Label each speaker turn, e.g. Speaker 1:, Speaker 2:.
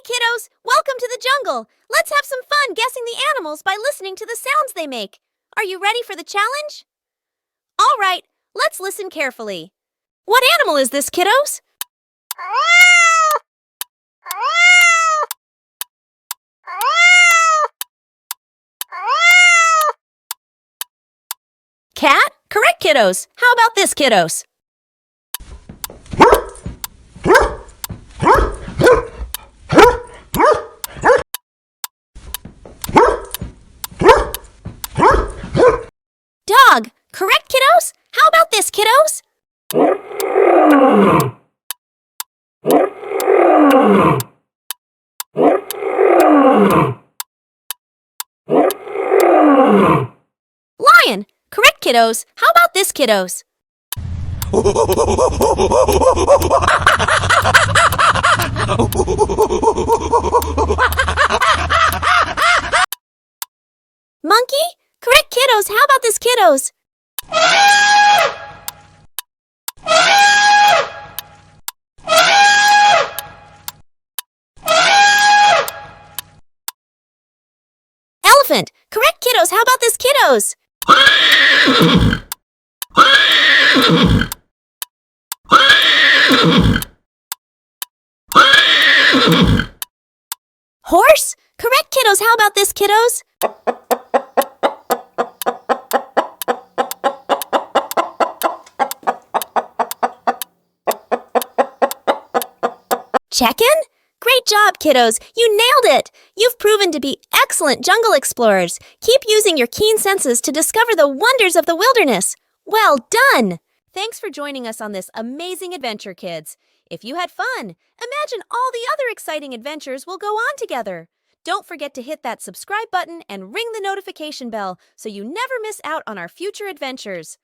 Speaker 1: kiddos! Welcome to the jungle! Let's have some fun guessing the animals by listening to the sounds they make. Are you ready for the challenge? All right, let's listen carefully. What animal is this, kiddos? Cat? Correct, kiddos. How about this, kiddos? Dog. Correct, kiddos? How about this, kiddos? Lion. Correct, kiddos. How about this, kiddos? Monkey? Correct, kiddos. How about this, kiddos? Elephant. Correct, kiddos. How about this, kiddos? Horse? Correct, kiddos. How about this, kiddos? Chicken? Great job, kiddos. You nailed it. You've proven to be excellent jungle explorers. Keep using your keen senses to discover the wonders of the wilderness. Well done! Thanks for joining us on this amazing adventure, kids. If you had fun, imagine all the other exciting adventures will go on together. Don't forget to hit that subscribe button and ring the notification bell so you never miss out on our future adventures.